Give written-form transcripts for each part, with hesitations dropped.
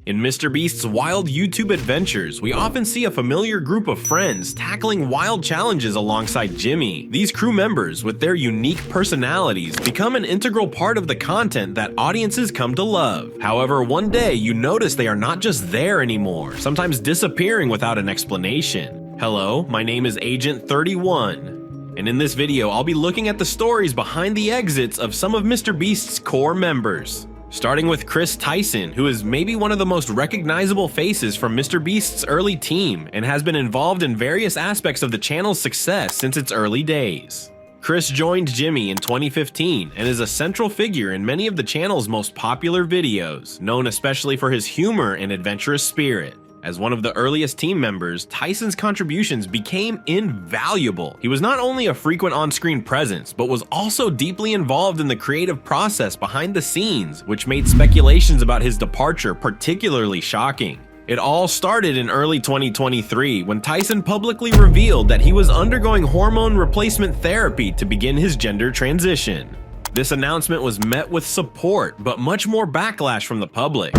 In MrBeast's wild YouTube adventures, we often see a familiar group of friends tackling wild challenges alongside Jimmy. These crew members, with their unique personalities, become an integral part of the content that audiences come to love. However, one day you notice they are not just there anymore, sometimes disappearing without an explanation. Hello, my name is Agent 31. And in this video, I'll be looking at the stories behind the exits of some of MrBeast's core members. Starting with Chris Tyson, who is maybe one of the most recognizable faces from MrBeast's early team and has been involved in various aspects of the channel's success since its early days. Chris joined Jimmy in 2015 and is a central figure in many of the channel's most popular videos, known especially for his humor and adventurous spirit. As one of the earliest team members, Tyson's contributions became invaluable. He was not only a frequent on-screen presence, but was also deeply involved in the creative process behind the scenes, which made speculations about his departure particularly shocking. It all started in early 2023 when Tyson publicly revealed that he was undergoing hormone replacement therapy to begin his gender transition. This announcement was met with support, but much more backlash from the public,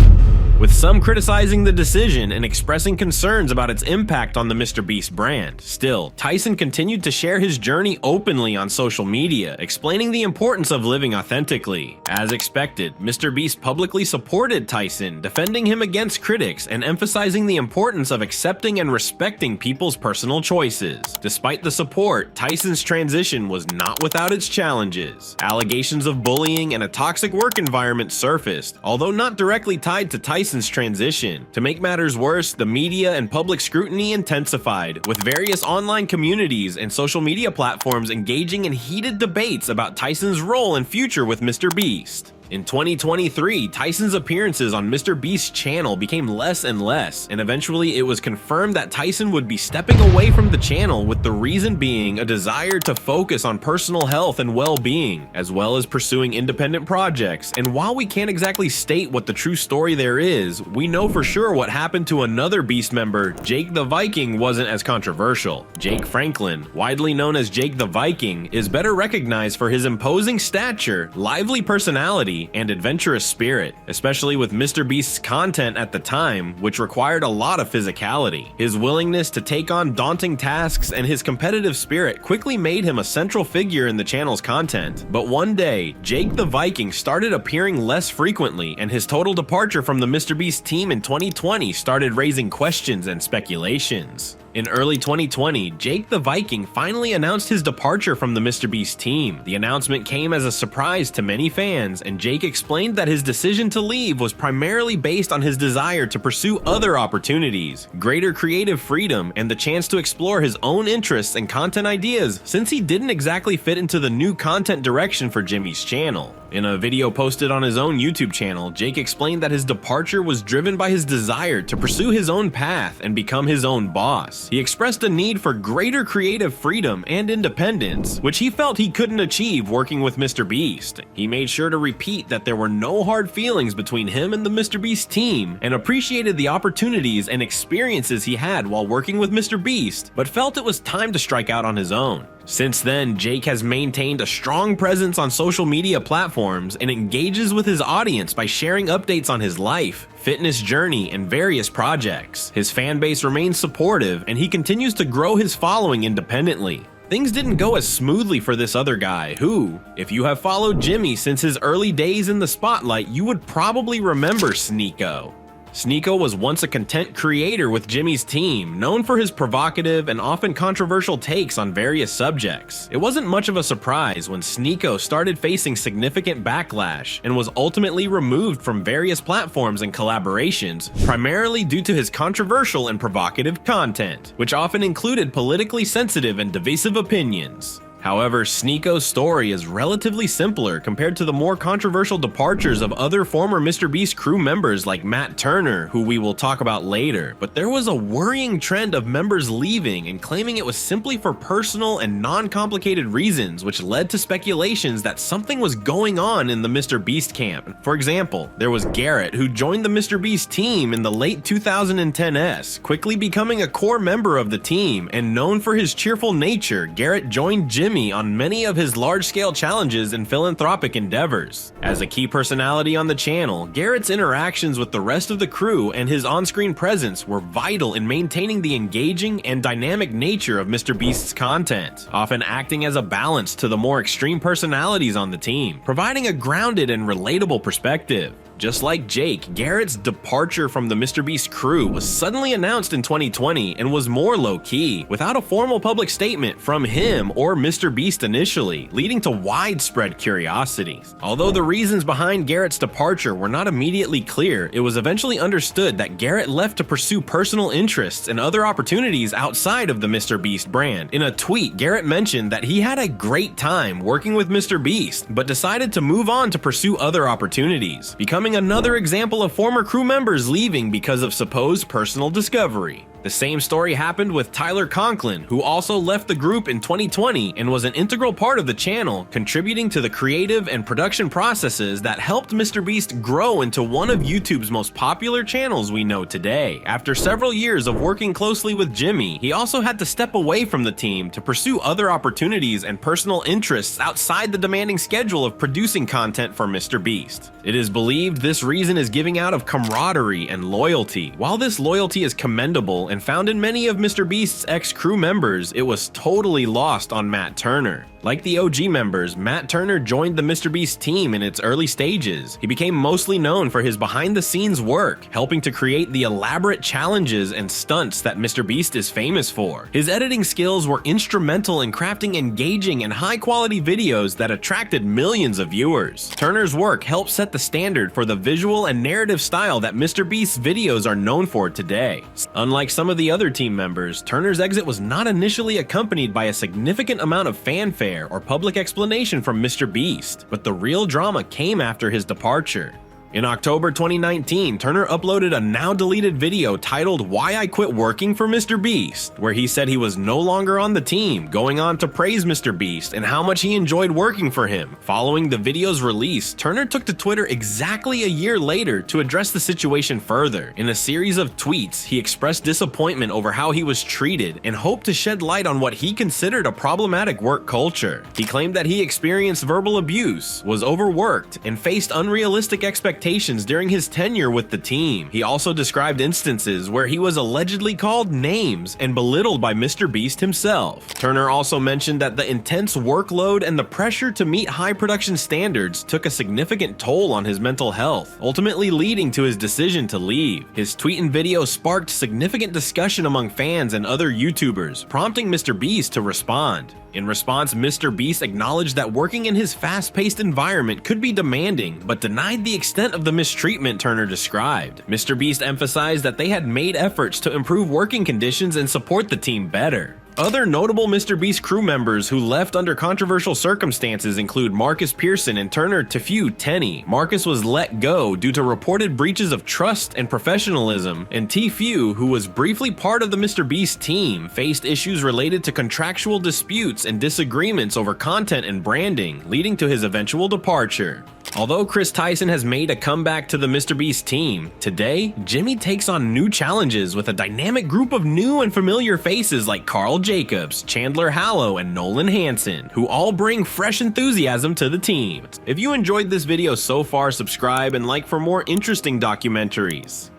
with some criticizing the decision and expressing concerns about its impact on the MrBeast brand. Still, Tyson continued to share his journey openly on social media, explaining the importance of living authentically. As expected, MrBeast publicly supported Tyson, defending him against critics and emphasizing the importance of accepting and respecting people's personal choices. Despite the support, Tyson's transition was not without its challenges. Allegations of bullying and a toxic work environment surfaced, although not directly tied to Tyson's transition. To make matters worse, the media and public scrutiny intensified, with various online communities and social media platforms engaging in heated debates about Tyson's role and future with MrBeast. In 2023, Tyson's appearances on MrBeast's channel became less and less, and eventually it was confirmed that Tyson would be stepping away from the channel, with the reason being a desire to focus on personal health and well-being, as well as pursuing independent projects. And while we can't exactly state what the true story there is, we know for sure what happened to another Beast member, Jake the Viking, wasn't as controversial. Jake Franklin, widely known as Jake the Viking, is better recognized for his imposing stature, lively personality, and adventurous spirit, especially with MrBeast's content at the time, which required a lot of physicality. His willingness to take on daunting tasks and his competitive spirit quickly made him a central figure in the channel's content. But one day, Jake the Viking started appearing less frequently, and his total departure from the MrBeast team in 2020 started raising questions and speculations. In early 2020, Jake the Viking finally announced his departure from the MrBeast team. The announcement came as a surprise to many fans, and Jake explained that his decision to leave was primarily based on his desire to pursue other opportunities, greater creative freedom, and the chance to explore his own interests and content ideas, since he didn't exactly fit into the new content direction for Jimmy's channel. In a video posted on his own YouTube channel, Jake explained that his departure was driven by his desire to pursue his own path and become his own boss. He expressed a need for greater creative freedom and independence, which he felt he couldn't achieve working with MrBeast. He made sure to repeat that there were no hard feelings between him and the MrBeast team, and appreciated the opportunities and experiences he had while working with MrBeast, but felt it was time to strike out on his own. Since then, Jake has maintained a strong presence on social media platforms and engages with his audience by sharing updates on his life, fitness journey, and various projects. His fan base remains supportive, and he continues to grow his following independently. Things didn't go as smoothly for this other guy who, if you have followed Jimmy since his early days in the spotlight, you would probably remember Sneeko. Sneeko was once a content creator with Jimmy's team, known for his provocative and often controversial takes on various subjects. It wasn't much of a surprise when Sneeko started facing significant backlash and was ultimately removed from various platforms and collaborations, primarily due to his controversial and provocative content, which often included politically sensitive and divisive opinions. However, Sneeko's story is relatively simpler compared to the more controversial departures of other former MrBeast crew members like Matt Turner, who we will talk about later. But there was a worrying trend of members leaving and claiming it was simply for personal and non-complicated reasons, which led to speculations that something was going on in the MrBeast camp. For example, there was Garrett, who joined the MrBeast team in the late 2010s, quickly becoming a core member of the team, and known for his cheerful nature, Garrett joined Jimmy Jimmy on many of his large-scale challenges and philanthropic endeavors. As a key personality on the channel, Garrett's interactions with the rest of the crew and his on-screen presence were vital in maintaining the engaging and dynamic nature of MrBeast's content, often acting as a balance to the more extreme personalities on the team, providing a grounded and relatable perspective. Just like Jake, Garrett's departure from the MrBeast crew was suddenly announced in 2020 and was more low-key, without a formal public statement from him or MrBeast initially, leading to widespread curiosity. Although the reasons behind Garrett's departure were not immediately clear, it was eventually understood that Garrett left to pursue personal interests and other opportunities outside of the MrBeast brand. In a tweet, Garrett mentioned that he had a great time working with MrBeast, but decided to move on to pursue other opportunities, becoming another example of former crew members leaving because of supposed personal discovery. The same story happened with Tyler Conklin, who also left the group in 2020 and was an integral part of the channel, contributing to the creative and production processes that helped MrBeast grow into one of YouTube's most popular channels we know today. After several years of working closely with Jimmy, he also had to step away from the team to pursue other opportunities and personal interests outside the demanding schedule of producing content for MrBeast. It is believed this reason is giving out of camaraderie and loyalty. While this loyalty is commendable and found in many of MrBeast's ex-crew members, it was totally lost on Matt Turner. Like the OG members, Matt Turner joined the MrBeast team in its early stages. He became mostly known for his behind-the-scenes work, helping to create the elaborate challenges and stunts that MrBeast is famous for. His editing skills were instrumental in crafting engaging and high-quality videos that attracted millions of viewers. Turner's work helped set the standard for the visual and narrative style that MrBeast's videos are known for today. Unlike some of the other team members, Turner's exit was not initially accompanied by a significant amount of fanfare or public explanation from MrBeast, but the real drama came after his departure. In October 2019, Turner uploaded a now-deleted video titled "Why I Quit Working for MrBeast," where he said he was no longer on the team, going on to praise MrBeast and how much he enjoyed working for him. Following the video's release, Turner took to Twitter exactly a year later to address the situation further. In a series of tweets, he expressed disappointment over how he was treated and hoped to shed light on what he considered a problematic work culture. He claimed that he experienced verbal abuse, was overworked, and faced unrealistic expectations during his tenure with the team. He also described instances where he was allegedly called names and belittled by MrBeast himself. Turner also mentioned that the intense workload and the pressure to meet high production standards took a significant toll on his mental health, ultimately leading to his decision to leave. His tweet and video sparked significant discussion among fans and other YouTubers, prompting MrBeast to respond. In response, MrBeast acknowledged that working in his fast-paced environment could be demanding, but denied the extent of the mistreatment Turner described. MrBeast emphasized that they had made efforts to improve working conditions and support the team better. Other notable MrBeast crew members who left under controversial circumstances include Marcus Pearson and Turner Tefue Tenney. Marcus was let go due to reported breaches of trust and professionalism, and Tefue, who was briefly part of the MrBeast team, faced issues related to contractual disputes and disagreements over content and branding, leading to his eventual departure. Although Chris Tyson has made a comeback to the MrBeast team, today, Jimmy takes on new challenges with a dynamic group of new and familiar faces like Carl Jacobs, Chandler Hallow, and Nolan Hansen, who all bring fresh enthusiasm to the team. If you enjoyed this video so far, subscribe and like for more interesting documentaries.